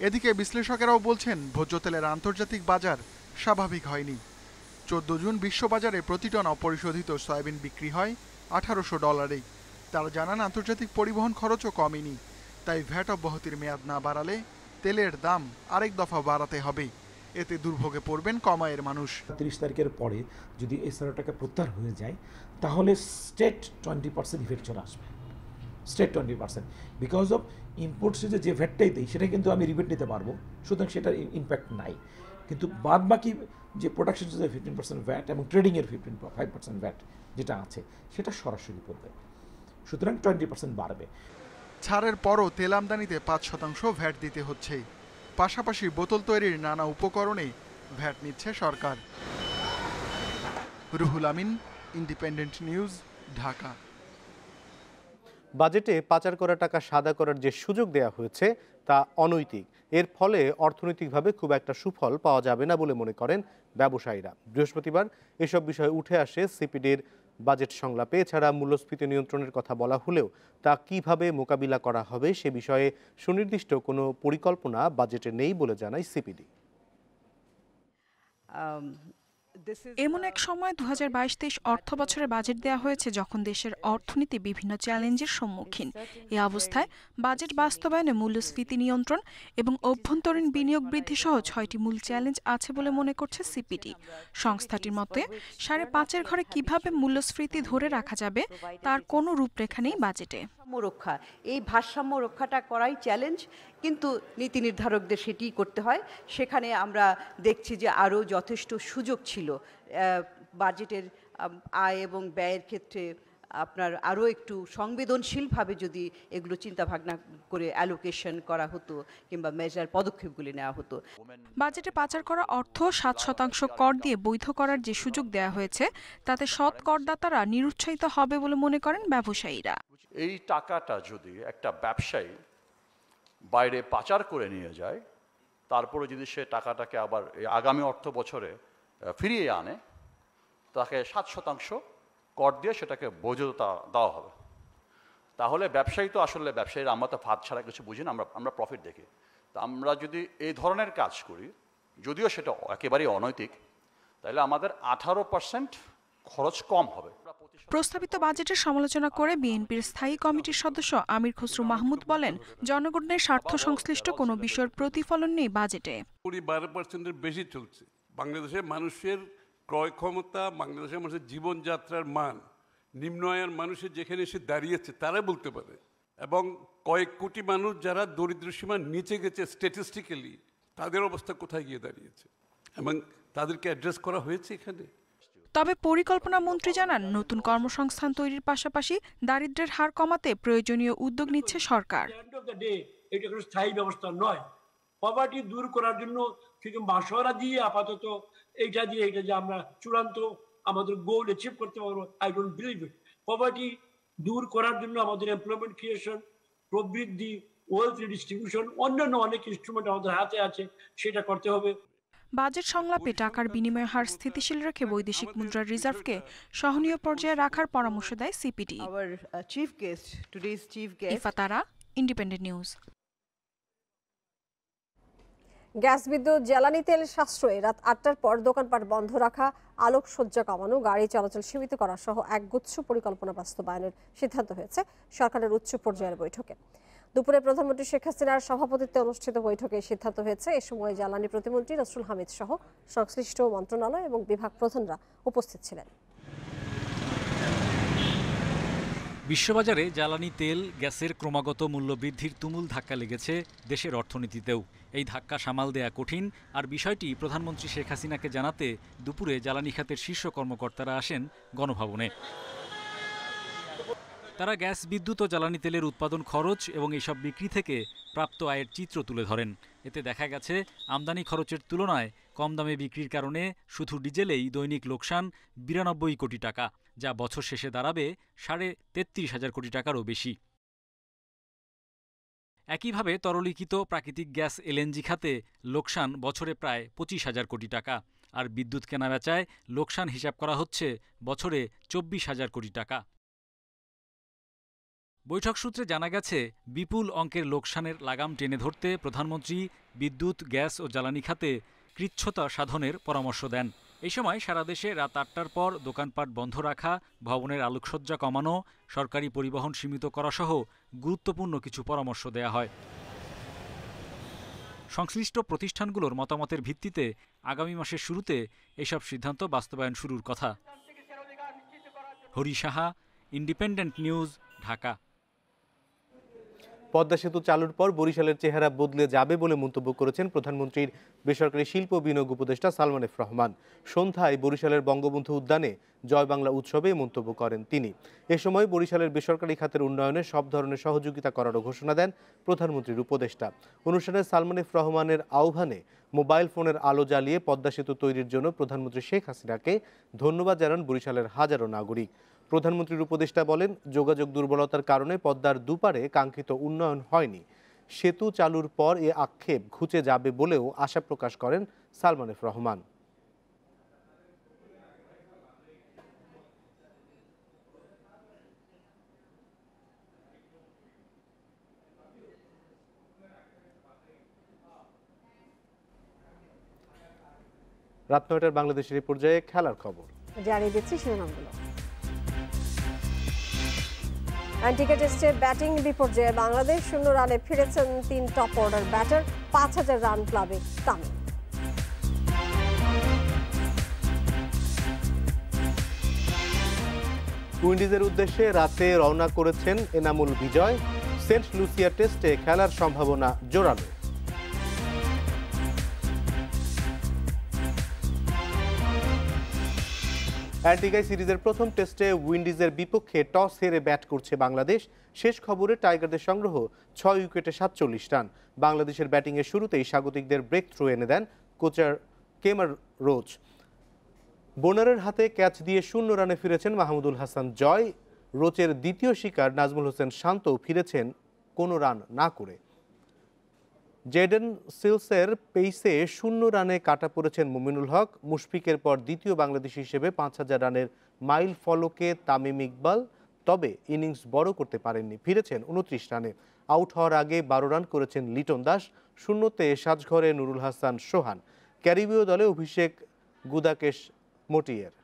এদিকে বিশ্লেষকেরাও বলছেন, ভোজ্য তেলের আন্তর্জাতিক বাজার স্বাভাবিক হয়নি। 14 জুন বিশ্ববাজারে প্রতি টন অপরিশোধিত সয়াবিন বিক্রি হয় $1800। তারা জানান, আন্তর্জাতিক পরিবহন খরচও কমেনি, তাই ভ্যাট অব্যাহতির মেয়াদ না বাড়ালে তেলের দাম আরেক দফা বাড়াতে হবে। এতে দুর্ভোগে পড়বেন কম আয়ের মানুষ। 30 তারিখের পরে যদি SRO টাকা প্রত্যাহার হয়ে যায়, তাহলে স্টেট 20% ইফেক্ট চলে আসবে। স্টেট 20%, বিকজ অফ ইম্পোর্টসে যে ভ্যাটটাই দেয় সেটা কিন্তু আমি রিবেট নিতে পারবো, সুতরাং সেটার ইম্প্যাক্ট নাই। কিন্তু বাদ বাকি যে প্রোডাকশন 15% ভ্যাট এবং ট্রেডিংয়ের 5% ভ্যাট যেটা আছে সেটা সরাসরি পড়বে, সুতরাং 20% বাড়বে। ছাড়ের পরও তেল আমদানিতে 5% ভ্যাট দিতে হচ্ছে। পাশাপাশি বোতল তৈরির নানা উপকরণে ভ্যাট নিচ্ছে সরকার। Ruhul Amin, independent News, Dhaka. বাজেটে পাচার করা টাকা সাদা করার যে সুযোগ দেওয়া হয়েছে তা অনৈতিক। এর ফলে অর্থনৈতিকভাবে খুব একটা সুফল পাওয়া যাবে না বলে মনে করেন ব্যবসায়ীরা। বৃহস্পতিবার এসব বিষয় উঠে আসে সিপিডির বাজেট সংলাপে। এছাড়া মূল্যস্ফীতি নিয়ন্ত্রণের কথা বলা হলেও তা কিভাবে মোকাবিলা করা হবে সে বিষয়ে সুনির্দিষ্ট কোনো পরিকল্পনা বাজেটে নেই বলে জানায় সিপিডি। এমন এক সময় 2022-23 অর্থ বছরের বাজেট দেওয়া হয়েছে যখন দেশের অর্থনীতি বিভিন্ন চ্যালেঞ্জের সম্মুখীন। এই অবস্থায় বাজেট বাস্তবায়নে মূল্যস্ফীতি নিয়ন্ত্রণ এবং অভ্যন্তরীণ বিনিয়োগ বৃদ্ধি সহ 6টি মূল চ্যালেঞ্জ আছে বলে মনে করছে সিপিডি। সংস্থাটির মতে 5.5-এর ঘরে কিভাবে মূল্যস্ফীতি ধরে রাখা যাবে তার কোনো রূপরেখা নেই বাজেটে। রক্ষা, এই ভারসাম্য রক্ষাটা করাই চ্যালেঞ্জ, কিন্তু নীতি নির্ধারকদের সেটিই করতে হয়। সেখানে আমরা দেখছি যে আরও যথেষ্ট সুযোগ ছিল বাজেটের আয় এবং ব্যয়ের ক্ষেত্রে। আপনার আরও একটু সংবেদনশীলভাবে যদি এগুলো চিন্তা ভাবনা করে অ্যালোকেশন করা হতো কিংবা মেজার পদক্ষেপগুলি নেওয়া হতো। বাজেটে পাচার করা অর্থ 7% কর দিয়ে বৈধ করার যে সুযোগ দেওয়া হয়েছে তাতে সৎ করদাতারা নিরুৎসাহিত হবে বলে মনে করেন ব্যবসায়ীরা। এই টাকাটা যদি একটা ব্যবসায়ী বাইরে পাচার করে নিয়ে যায়, তারপরে যদি সে টাকাটাকে আবার আগামী অর্থ বছরে ফিরিয়ে আনে, তাকে 7% কর দিয়ে সেটাকে বৈধতা দেওয়া হবে। তাহলে ব্যবসায়ী তো আসলে ব্যবসায়ীরা, আমরা তো ফাঁদ ছাড়া কিছু বুঝি না, আমরা প্রফিট দেখি। তা আমরা যদি এই ধরনের কাজ করি, যদিও সেটা একেবারেই অনৈতিক, তাহলে আমাদের 18% খরচ কম হবে। প্রস্তাবিত বাজেটের সমালোচনা করে বিএনপির স্থায়ী কমিটির সদস্য আমির খসরু মাহমুদ বলেন, জনগণের স্বার্থ সংশ্লিষ্ট কোনো বিষয়ের প্রতিফলন নেই বাজেটে। 12%-এর বেশি চলছে। বাংলাদেশের মানুষের ক্রয় ক্ষমতা, বাংলাদেশের মানুষের জীবনযাত্রার মান, নিম্ন আয়ের মানুষের যেখানে এসে দাঁড়িয়েছে তারা বলতে পারে, এবং কয়েক কোটি মানুষ যারা দরিদ্র সীমার নিচে গেছে স্ট্যাটিস্টিক্যালি, তাদের অবস্থা কোথায় গিয়ে দাঁড়িয়েছে এবং তাদেরকে অ্যাড্রেস করা হয়েছে এখানে। তবে পরিকল্পনা মন্ত্রী জানান, নতুন কর্মসংস্থান তৈরির পাশাপাশি দারিদ্র্যের হার কমাতে প্রয়োজনীয় উদ্যোগ নিচ্ছে সরকার। এটা কোনো স্থায়ী ব্যবস্থা নয়। পভার্টি দূর করার জন্য শুধু মাসোয়ারা দিয়ে আপাতত এইটা যে আমরা চূড়ান্ত আমাদের গোল অ্যাচিভ করতে পারবো, I don't believe it. Poverty দূর করার জন্য আমাদের এমপ্লয়মেন্ট ক্রিয়েশন, প্রবৃদ্ধি, ওয়েলথ রিডিস্ট্রিবিউশন, অন্যান্য অনেক ইনস্ট্রুমেন্ট আমাদের হাতে আছে, সেটা করতে হবে। বাজেট সংলাপে টাকার বিনিময় হার স্থিতিশীল রেখে বৈদেশিক মুদ্রার রিজার্ভকে সহনীয় পর্যায়ে রাখার পরামর্শ দেয় সিপিডি। ইফাতারা, independent news. গ্যাস, বিদ্যুৎ, জ্বালানি তেল সাশ্রয়ে রাত 8টার পর দোকানপাট বন্ধ রাখা, আলোকসজ্জা কমানো, গাড়ি চলাচল সীমিত করা সহ একগুচ্ছ পরিকল্পনা বাস্তবায়নের সিদ্ধান্ত হয়েছে সরকারের উচ্চ পর্যায়ের বৈঠকে। দুপুরে প্রধানমন্ত্রী শেখ হাসিনার সভাপতিত্বে অনুষ্ঠিত বৈঠকে সিদ্ধান্ত হয়েছে। এ সময় জ্বালানি প্রতিমন্ত্রী নসরুল হামিদ সহ সংশ্লিষ্ট মন্ত্রণালয় এবং বিভাগ প্রধানরা উপস্থিত ছিলেন। বিশ্ববাজারে জ্বালানি তেল, গ্যাসের ক্রমাগত মূল্য বৃদ্ধির তুমুল ধাক্কা লেগেছে দেশের অর্থনীতিতেও। এই ধাক্কা সামাল দেয়া কঠিন, আর বিষয়টি প্রধানমন্ত্রী শেখ হাসিনাকে জানাতে দুপুরে জ্বালানি খাতের শীর্ষ কর্মকর্তারা আসেন গণভবনে। তারা গ্যাস, বিদ্যুৎ ও জ্বালানি তেলের উৎপাদন খরচ এবং এইসব বিক্রি থেকে প্রাপ্ত আয়ের চিত্র তুলে ধরেন। এতে দেখা গেছে আমদানি খরচের তুলনায় কম দামে বিক্রির কারণে শুধু ডিজেলেই দৈনিক লোকসান 92 কোটি টাকা। যা বছর শেষে দাঁড়াবে 33,500 কোটি টাকারও বেশি। একইভাবে তরলীকৃত প্রাকৃতিক গ্যাস এলএনজি খাতে লোকসান বছরে প্রায় 25,000 কোটি টাকা, আর বিদ্যুৎ কেনাবেচায় লোকসান হিসাব করা হচ্ছে বছরে 24,000 কোটি টাকা। বৈঠক সূত্রে জানা গেছে, বিপুল অঙ্কের লোকসানের লাগাম টেনে ধরতে প্রধানমন্ত্রী বিদ্যুৎ, গ্যাস ও জ্বালানি খাতে কৃচ্ছ্রতা সাধনের পরামর্শ দেন। এই সময় সারা দেশে রাত 8টার পর দোকানপাট বন্ধ রাখা, ভবনের আলোকসজ্জা কমানো, সরকারি পরিবহন সীমিত করা সহ গুরুত্বপূর্ণ কিছু পরামর্শ দেয়া হয়। সংশ্লিষ্ট প্রতিষ্ঠানগুলোর মতামতের ভিত্তিতে আগামী মাসের শুরুতে এসব সিদ্ধান্ত বাস্তবায়ন শুরুর কথা। Hari Saha, Independent News, Dhaka. পদ্মা সেতু চালুর পর বরিশালের চেহারা বদলে যাবে বলে মন্তব্য করেছেন প্রধানমন্ত্রীর বেসরকারি শিল্প বিনিয়োগ উপদেষ্টা সালমান এফ রহমান। সন্ধ্যায় বরিশালের বঙ্গবন্ধু উদ্যানে জয় বাংলা উৎসবে মন্তব্য করেন তিনি। এ সময় বরিশালের বেসরকারি খাতের উন্নয়নে সব ধরনের সহযোগিতা করারও ঘোষণা দেন প্রধানমন্ত্রীর উপদেষ্টা। অনুষ্ঠানে সালমান এফ রহমানের আহ্বানে মোবাইল ফোনের আলো জ্বালিয়ে পদ্মা সেতু তৈরির জন্য প্রধানমন্ত্রী শেখ হাসিনাকে ধন্যবাদ জানান বরিশালের হাজারো নাগরিক। প্রধানমন্ত্রীর উপদেষ্টা বলেন, যোগাযোগ দুর্বলতার কারণে পদ্মার দুপারে কাঙ্ক্ষিত উন্নয়ন হয়নি। সেতু চালুর পর এ আক্ষেপ ঘুচে যাবে বলেও আশা প্রকাশ করেন সালমান এফ রহমান। রাত ৯টার বাংলাদেশের এই পর্যায়ে খেলার খবর জানিয়ে দিচ্ছি শিরোনামগুলো। অ্যান্টিকা টেস্টে ব্যাটিং বিপর্যয়ে বাংলাদেশ, 0 রানে ফিরেছেন 3 টপ অর্ডার ব্যাটার, 5,000 রান ক্লাবে তামিম। উইন্ডিজের উদ্দেশ্যে রাতে রওনা করেছেন এনামুল বিজয়। সেন্ট লুসিয়া টেস্টে খেলার সম্ভাবনা জোরালো। অ্যান্টিগায় সিরিজের প্রথম টেস্টে উইন্ডিজের বিপক্ষে টস হেরে ব্যাট করছে বাংলাদেশ। শেষ খবরে টাইগারদের সংগ্রহ 6 উইকেটে 47 রান। বাংলাদেশের ব্যাটিংয়ের শুরুতেই স্বাগতিকদের ব্রেক থ্রু এনে দেন কোচার কেমার রোচ। বোনারের হাতে ক্যাচ দিয়ে 0 রানে ফিরেছেন মাহমুদুল হাসান জয়। রোচের দ্বিতীয় শিকার নাজমুল হোসেন শান্ত ফিরেছেন কোনো রান না করে। জেডেন সিলসের পেইসে 0 রানে কাটা পড়েছেন মুমিনুল হক। মুশফিকের পর দ্বিতীয় বাংলাদেশি হিসেবে 5,000 রানের মাইল ফলকে তামিম ইকবাল, তবে ইনিংস বড় করতে পারেননি, ফিরেছেন 29 রানে। আউট হওয়ার আগে 12 রান করেছেন লিটন দাস। শূন্যতে সাজঘরে নুরুল হাসান সোহান। ক্যারিবীয় দলে অভিষেক গুদাকেশ মোটিয়ের।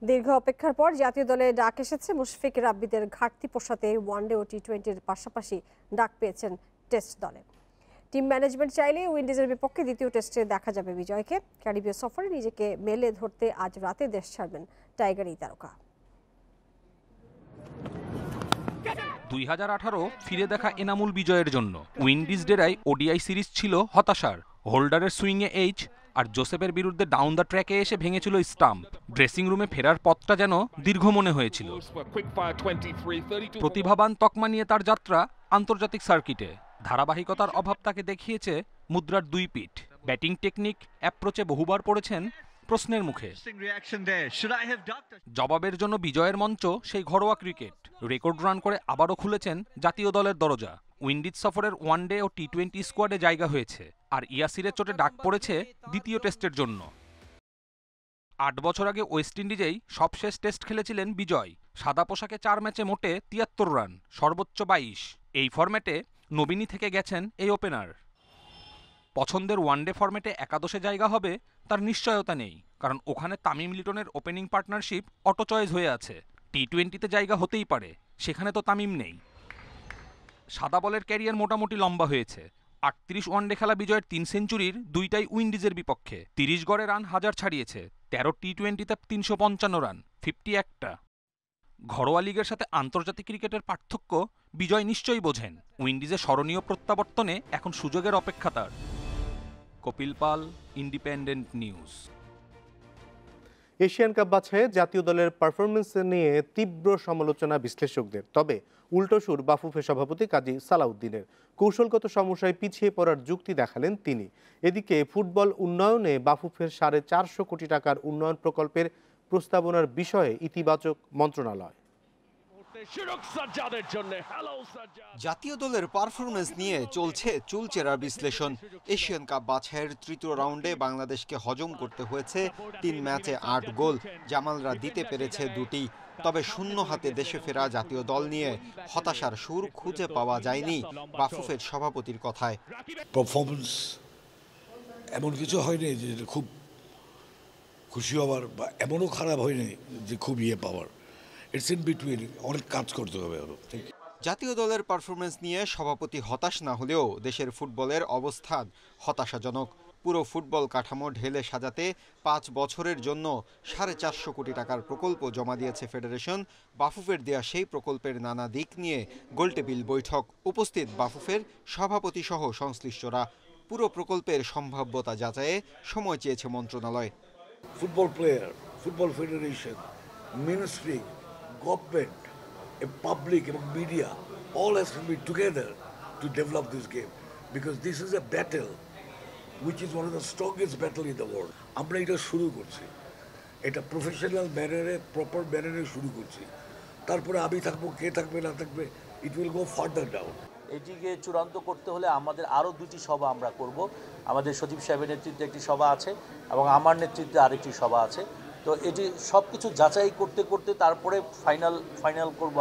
দীর্ঘ অপেক্ষার পর জাতীয় দলে ডাক এসেছে। মুশফিক রাব্বিদের ঘাটতি পোষাতে ওয়ানডে ও টি20-র পাশাপাশি ডাক পেয়েছেন টেস্ট দলে। টিম ম্যানেজমেন্ট চাইলে উইন্ডিজের বিপক্ষে দ্বিতীয় টেস্টে দেখা যাবে বিজয়কে। ক্যারিবীয় সফরে নিজেকে মেলে ধরতে আজ রাতে দেশ ছাড়বেন টাইগার এই তারকা। 2018 ফিরে দেখা এনামুল বিজয়ের জন্য উইন্ডিজ ডেরায় ওডিআই সিরিজ ছিল হতাশার। হোল্ডারের সুইংয়ে এইচ আর জোসেফের বিরুদ্ধে ডাউন দ্য ট্র্যাকে এসে ভেঙেছিল স্টাম্প। ড্রেসিং রুমে ফেরার পথটা যেন দীর্ঘ মনে হয়েছিল। প্রতিভাবান তকমা নিয়ে তার যাত্রা আন্তর্জাতিক সার্কিটে। ধারাবাহিকতার অভাব তাকে দেখিয়েছে মুদ্রার দুই পিঠ। ব্যাটিং টেকনিক, অ্যাপ্রোচে বহুবার পড়েছেন প্রশ্নের মুখে। জবাবের জন্য বিজয়ের মঞ্চ সেই ঘরোয়া ক্রিকেট। রেকর্ড রান করে আবারও খুলেছেন জাতীয় দলের দরজা। উইন্ডিজ সফরের ওয়ানডে ও টি20 স্কোয়াডে জায়গা হয়েছে, আর ইয়াসিরের চোটে ডাক পড়েছে দ্বিতীয় টেস্টের জন্য। 8 বছর আগে ওয়েস্ট ইন্ডিজেই সবশেষ টেস্ট খেলেছিলেন বিজয়। সাদা পোশাকে 4 ম্যাচে মোটে 73 রান, সর্বোচ্চ 22। এই ফরম্যাটে নবীনই থেকে গেছেন এই ওপেনার। পছন্দের ওয়ানডে ফরম্যাটে একাদশে জায়গা হবে তার নিশ্চয়তা নেই, কারণ ওখানে তামিম লিটনের ওপেনিং পার্টনারশিপ অটো চয়েস হয়ে আছে। টি20তে জায়গা হতেই পারে, সেখানে তো তামিম নেই। সাদা বলের ক্যারিয়ার মোটামুটি লম্বা হয়েছে। 38 ওয়ানডে খেলা বিজয়ের 3 সেঞ্চুরির 2টাই উইন্ডিজের বিপক্ষে। 30 গড়ে রান 1000 ছাড়িয়েছে। 13 টি20তে 355 রান, 51টা। ঘরোয়া লিগের সাথে আন্তর্জাতিক ক্রিকেটের পার্থক্য বিজয় নিশ্চয়ই বোঝেন। উইন্ডিজের স্মরণীয় প্রত্যাবর্তনে এখন সুযোগের অপেক্ষা তার। কপিল পাল, ইন্ডিপেন্ডেন্ট নিউজ। এশিয়ান কাপ বাছাইয়ে জাতীয় দলের পারফরমেন্স নিয়ে তীব্র সমালোচনা বিশ্লেষকদের, তবে উল্টো সুর বাফুফে সভাপতি কাজী সালাউদ্দিনের। কৌশলগত সমস্যায় পিছিয়ে পড়ার যুক্তি দেখালেন তিনি। এদিকে ফুটবল উন্নয়নে বাফুফের 450 কোটি টাকার উন্নয়ন প্রকল্পের প্রস্তাবনার বিষয়ে ইতিবাচক মন্ত্রণালয়। জাতীয় দলের পারফরমেন্স নিয়ে চলছে চুলচেরা বিশ্লেষণ। এশিয়ান কাপ বাছাইয়ের তৃতীয় রাউন্ডে বাংলাদেশকে হজম করতে হয়েছে 3 ম্যাচে 8 গোল, জামালরা দিতে পেরেছে 2টি। তবে শূন্য হাতে দেশে ফেরা জাতীয় দল নিয়ে হতাশার সুর খুঁজে পাওয়া যায়নি বাফুফের সভাপতির কথায়। পারফরমেন্স এমন কিছু হয়নি যে খুব খুশি হওয়ার, বা এমনও খারাপ হয়নি যে খুব পাওয়ার। ইটস ইন বিটুইন, অনেক কাজ করতে হবে আরো। জাতীয় দলের পারফরমেন্স নিয়ে সভাপতি হতাশ না হলেও দেশের ফুটবলের অবস্থান হতাশাজনক। পুরো ফুটবল কাঠামো ঢেলে সাজাতে 5 বছরের জন্য 450 কোটি টাকার প্রকল্প জমা দিয়েছে ফেডারেশন। বাফুফের দেয়া সেই প্রকল্পের নানা দিক নিয়ে গোলটেবিল বৈঠক। উপস্থিত বাফুফের সভাপতি সহ সংশ্লিষ্টরা। পুরো প্রকল্পের সম্ভাব্যতা যাচাইয়ে সময় চেয়েছে মন্ত্রণালয়। Football player, football federation, ministry, government, public এবং media, all has to be together to develop this game, because this is a battle which is one of the strongest battle in the world. আমরা এটা শুরু করছি, এটা professional ম্যানারে, proper ম্যানারে শুরু করছি। তারপরে আমি থাকবো, কে থাকবে না থাকবে, it will go further down. এটিকে চূড়ান্ত করতে হলে আমাদের আরও 2টি সভা আমরা করব। আমাদের সচিব সাহেবের নেতৃত্বে একটি সভা আছে এবং আমার নেতৃত্বে আরেকটি সভা আছে। তো এটি সব কিছু যাচাই করতে করতে তারপরে ফাইনাল করব।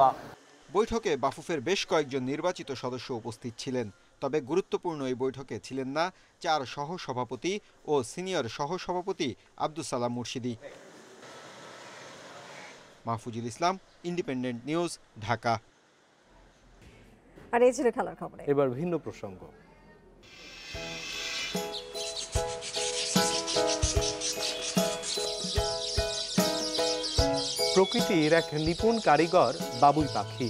বৈঠকে বাফুফের বেশ কয়েকজন নির্বাচিত সদস্য উপস্থিত ছিলেন। তবে গুরুত্বপূর্ণ এই বৈঠকে ছিলেন না 4 সহ-সভাপতি ও সিনিয়র সহ-সভাপতি আব্দুস সালাম মুর্শিদি। মাহফুজুল ইসলাম, ইন্ডিপেন্ডেন্ট নিউজ, ঢাকা। আর এই ছিল খেলার খবর। এবার ভিন্ন প্রসঙ্গ। প্রকৃতির এক নিপুণ কারিগর বাবুই পাখি।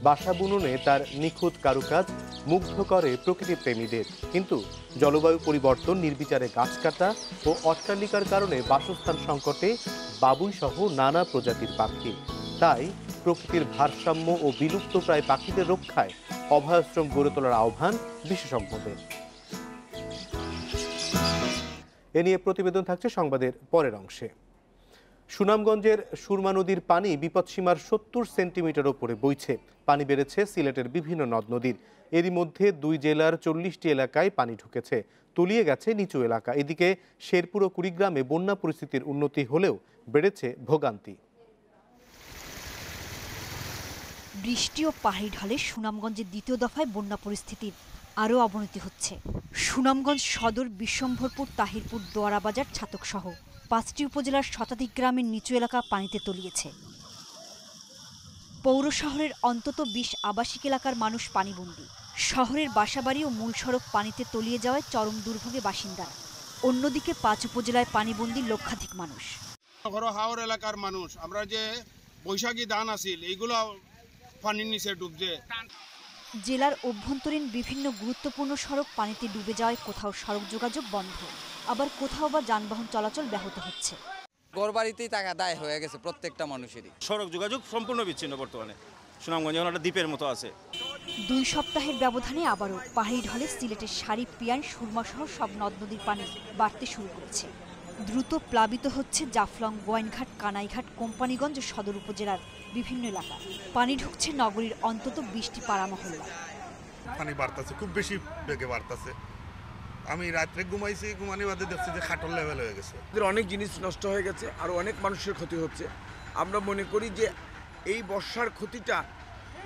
বাসা বুননে তার নিখুঁত কারুকাজ মুগ্ধ করে প্রকৃতি প্রেমীদের। কিন্তু জলবায়ু পরিবর্তন, নির্বিচারে গাছ কাটা ও অট্টালিকার কারণে বাসস্থান সংকটে বাবুই সহ নানা প্রজাতির পাখি। তাই প্রকৃতির ভারসাম্য ও বিলুপ্তপ্রায় পাখিদের রক্ষায় অভয়াশ্রম গড়ে তোলার আহ্বান বিশেষজ্ঞদের। এ নিয়ে প্রতিবেদন থাকছে সংবাদের পরের অংশে। সুনামগঞ্জের সুরমা নদীর পানি বিপদসীমার 70 সেন্টিমিটার ওপরে বইছে। পানি বেড়েছে সিলেটের বিভিন্ন নদ নদীর। এরই মধ্যে 2 জেলার 40টি এলাকায় পানি ঢুকেছে, তলিয়ে গেছে নিচু এলাকা। এদিকে শেরপুর ও কুড়িগ্রামে বন্যা পরিস্থিতির উন্নতি হলেও বেড়েছে ভোগান্তি। বৃষ্টি ও পাহাড়ি ঢলে সুনামগঞ্জের দ্বিতীয় দফায় বন্যা পরিস্থিতির আরও অবনতি হচ্ছে। সুনামগঞ্জ সদর, বিশ্বম্ভরপুর, তাহিরপুর, দোয়ারাবাজার, ছাতক সহ 5টি উপজেলার শতাধিক গ্রামের নিচু এলাকা পানিতে তলিয়েছে। পৌর শহরের অন্তত 20 আবাসিক এলাকার মানুষ পানিবন্দী। শহরের বাসাবাড়ি ও মূল সড়ক পানিতে তলিয়ে যাওয়ায় চরম দুর্ভোগে বাসিন্দারা। অন্যদিকে 5 উপজেলায় পানিবন্দী লক্ষাধিক মানুষ। হাওর এলাকার মানুষ, আমরা যে বৈশাখী ধান আছিল এইগুলো পানির নিচে ডুবছে। জেলার অভ্যন্তরীণ বিভিন্ন গুরুত্বপূর্ণ সড়ক পানিতে ডুবে যাওয়ায় কোথাও সড়ক যোগাযোগ বন্ধ, আবার কোথাও বা যানবাহন চলাচল ব্যাহত হচ্ছে। ঘরবাড়িতেই টাকা দায় হয়ে গেছে প্রত্যেকটা মানুষেরই। সড়ক যোগাযোগ সম্পূর্ণ বিচ্ছিন্ন বর্তমানে। সুনামগঞ্জ এখন একটা দ্বীপের মতো আছে। 2 সপ্তাহের ব্যবধানে আবারও পাহাড়ি ঢলে সিলেটের সারি, পিয়ান, সুরমা সহ সব নদ নদীর পানি বাড়তে শুরু করেছে। দ্রুত প্লাবিত হচ্ছে জাফলং, গোয়াইনঘাট, কানাইঘাট, কোম্পানিগঞ্জ সদর উপজেলার বিভিন্ন এলাকা। পানি ঢুকছে নগরীর অন্তত 20টি পাড়া মহল্লা। পানি বাড়তেছে, খুব বেশি বেগে বাড়তেছে। আমি রাত্রে ঘুমাইছি, ঘুমানি বাদে দেখছি যে খাটল লেভেল হয়ে গেছে। অনেক জিনিস নষ্ট হয়ে গেছে, আর অনেক মানুষের ক্ষতি হচ্ছে। আমরা মনে করি যে এই বর্ষার ক্ষতিটা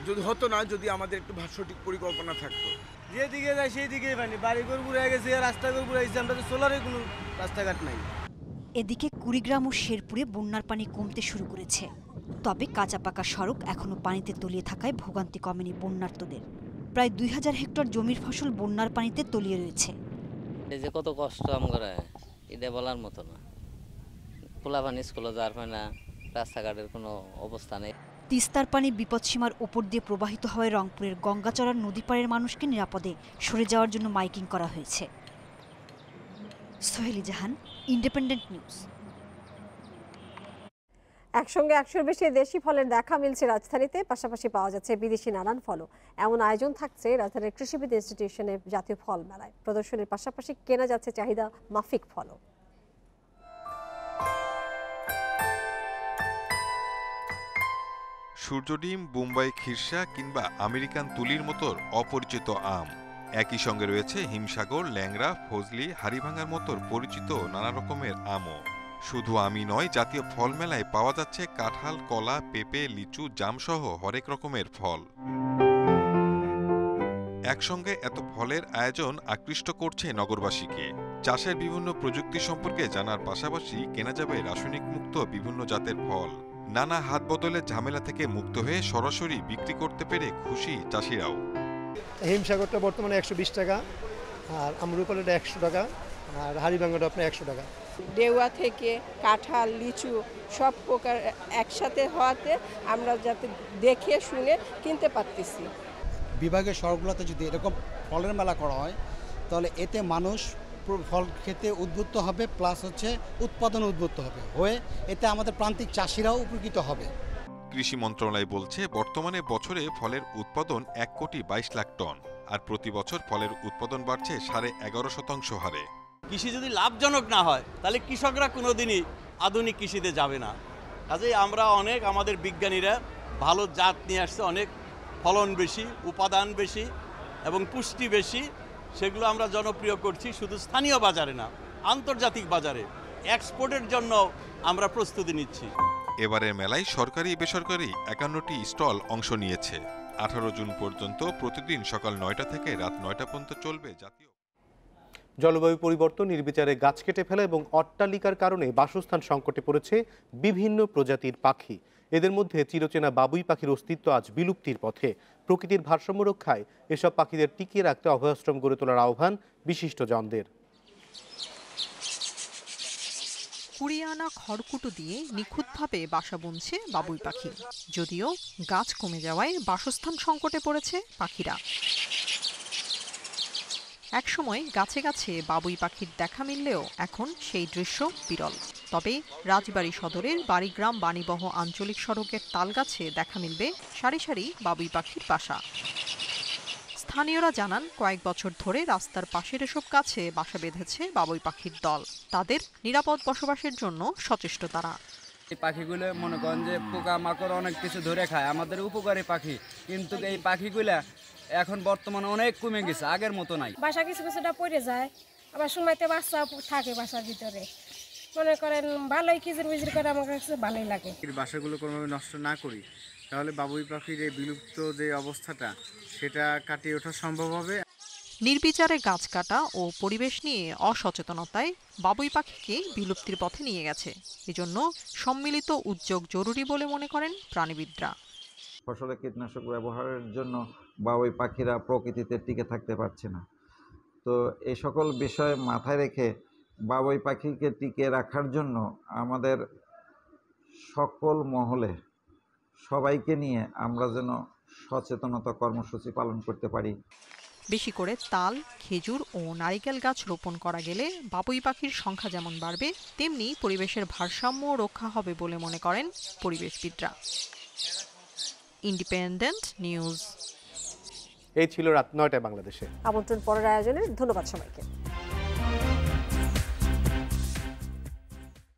যদি হতো না, যদি আমাদের একটু সঠিক পরিকল্পনা থাকতো। যেদিকে যায় সেই দিকেই পানি, বাড়িঘর পুড়ে গেছে, রাস্তাঘর পুড়ে গেছে, আমরা তো সোলারের কোনো রাস্তাঘাট নাই। এদিকে কুড়িগ্রাম ও শেরপুরে বন্যার পানি কমতে শুরু করেছে। তবে কাঁচা পাকা সড়ক এখনো পানিতে তলিয়ে থাকায় ভোগান্তি কমেনি বন্যার্তদের। প্রায় 2000 হেক্টর জমির ফসল বন্যার পানিতে তলিয়ে রয়েছে। এই যে কত কষ্ট আমরা, এটা বলার মতো না। খোলা পানি স্কুলে যাওয়ার পায় না, রাস্তাঘাটের কোনো অবস্থা নেই। তিস্তার পানি বিপদসীমার ওপর দিয়ে প্রবাহিত হয়ে রংপুরের গঙ্গাচড়ার নদী পাড়ের মানুষকে নিরাপদে সরে যাওয়ার জন্য মাইকিং করা হয়েছে। সোহেলি জাহান, ইন্ডিপেন্ডেন্ট নিউজ। একসঙ্গে 100-এর বেশি দেশি ফলের দেখা মিলছে রাজধানীতে, পাশাপাশি পাওয়া যাচ্ছে বিদেশি নানান ফলও। এমন আয়োজন থাকছে রাজধানীর কৃষিবিদ ইনস্টিটিউশনে জাতীয় ফল মেলায়। প্রদর্শনীর পাশাপাশি কেনা যাচ্ছে চাহিদা মাফিক ফলও। সূর্যডিম, বোম্বাই খিরসা কিংবা আমেরিকান তুলির মতো অপরিচিত আম। একই সঙ্গে রয়েছে হিমসাগর, ল্যাংড়া, ফজলি, হাড়িভাঙার মতো পরিচিত নানা রকমের আমও। শুধু আমই নয়, জাতীয় ফল মেলায় পাওয়া যাচ্ছে কাঁঠাল, কলা, পেঁপে, লিচু, জামসহ হরেক রকমের ফল। একসঙ্গে এত ফলের আয়োজন আকৃষ্ট করছে নগরবাসীকে। চাষের বিভিন্ন প্রযুক্তি সম্পর্কে জানার পাশাপাশি কেনা যাবে রাসায়নিক মুক্ত বিভিন্ন জাতের ফল। নানা হাত বদলের ঝামেলা থেকে মুক্ত হয়ে সরাসরি বিক্রি করতে পেরে খুশি চাষিরাও। হিমসাগরটা বর্তমানে 120 টাকা, আর আমরুপালিটা 100 টাকা, আর হাড়িভাঙাটা আপনার 100 টাকা। ডেওয়া থেকে কাঁঠাল, লিচু সব প্রকার একসাথে হওয়াতে আমরা যাতে দেখে শুনে কিনতে পারতেছি। বিভাগের শহরগুলোতে যদি এরকম ফলের মেলা করা হয় তাহলে এতে মানুষ ফল খেতে উদ্বুদ্ধ হবে, প্লাস হচ্ছে উৎপাদন উদ্বুদ্ধ হবে, হয়ে এতে আমাদের প্রান্তিক চাষিরাও উপকৃত হবে। কৃষি মন্ত্রণালয় বলছে বর্তমানে বছরে ফলের উৎপাদন 1,22,00,000 টন, আর প্রতি বছর ফলের উৎপাদন বাড়ছে 11.5% হারে। কৃষি যদি লাভজনক না হয় তাহলে কৃষকরা কোনোদিনই আধুনিক কৃষিতে যাবে না। কাজেই আমরা আমাদের বিজ্ঞানীরা ভালো জাত নিয়ে আসছে, অনেক ফলন বেশি, উপাদান বেশি এবং পুষ্টি বেশি, সেগুলো আমরা জনপ্রিয় করছি শুধু স্থানীয় বাজারে না, আন্তর্জাতিক বাজারে এক্সপোর্টের জন্য আমরা প্রস্তুতি নিচ্ছি। এবারের মেলায় সরকারি বেসরকারি 51টি স্টল অংশ নিয়েছে। 18 জুন পর্যন্ত প্রতিদিন সকাল 9টা থেকে রাত 9টা পর্যন্ত চলবে জাতীয়। জলবায়ু পরিবর্তন, নির্বিচারে গাছ কেটে ফেলা এবং অট্টালিকার কারণে বাসস্থান সংকটে পড়েছে বিভিন্ন প্রজাতির পাখি। এদের মধ্যে চিরচেনা বাবুই পাখির অস্তিত্ব আজ বিলুপ্তির পথে। প্রকৃতির ভারসাম্য রক্ষায় এসব পাখিদের টিকিয়ে রাখতে অভয়াশ্রম গড়ে তোলার আহ্বান বিশিষ্টজনদের। কুড়িয়ে আনা খড়কুটো দিয়ে নিখুঁতভাবে বাসা বুনছে বাবুই পাখি। যদিও গাছ কমে যাওয়ায় বাসস্থান সংকটে পড়েছে পাখিরা। একসময় গাছে গাছে বাবুই পাখির দেখা মিললেও এখন সেই দৃশ্য বিরল। তবে রাজবাড়ী সদরের বাড়িগ্রাম বাণীবহ আঞ্চলিক সড়কের তালগাছে দেখা মিলবে সারি সারি বাবুই পাখির বাসা। স্থানীয়রা জানান, কয়েক বছর ধরে রাস্তার পাশের এসব গাছে বাসা বেঁধেছে বাবুই পাখির দল। তাদের নিরাপদ বসবাসের জন্য সচেষ্ট তারা। এই পাখিগুলো মনে করেন যে পোকা মাকড় অনেক কিছু ধরে খায়, আমাদের উপকারী পাখি, কিন্তু এই পাখিগুলা এখন বর্তমানে অনেক কমে গেছে, আগের মতো নাই। বাসা কিছু কিছুটা পড়ে যায়, আবার সময়তে বাচ্চা থাকে বাসার ভিতরে, মনে করেন ভালোই কিজির বিজির করে আমার কাছে ভালোই লাগে। বাসাগুলো কোনোভাবে নষ্ট না করি তাহলে বাবুই পাখির এই বিলুপ্ত যে অবস্থাটা সেটা কাটিয়ে ওঠা সম্ভব হবে। নির্বিচারে গাছ কাটা ও পরিবেশ নিয়ে অসচেতনতায় বাবুই পাখিকে বিলুপ্তির পথে নিয়ে গেছে। এজন্য সম্মিলিত উদ্যোগ জরুরি বলে মনে করেন প্রাণীবিদরা। ফসলে কীটনাশক ব্যবহারের জন্য বাবুই পাখিরা প্রকৃতিতে টিকে থাকতে পারছে না। তো এই সকল বিষয় মাথায় রেখে বাবুই পাখিকে টিকে রাখার জন্য আমাদের সকল মহলে সবাইকে নিয়ে আমরা যেন সচেতনতা কর্মসূচি পালন করতে পারি। বেশি করে তাল, খেজুর ও নারিকেল গাছ রোপণ করা গেলে বাবুই পাখির সংখ্যা যেমন বাড়বে, তেমনি পরিবেশের ভারসাম্য রক্ষা হবে বলে মনে করেন পরিবেশবিদরা। Independent news. এই ছিল রাত 9টায় বাংলাদেশে। আমন্ত্রণ পরের আয়োজনে। ধন্যবাদ সবাইকে।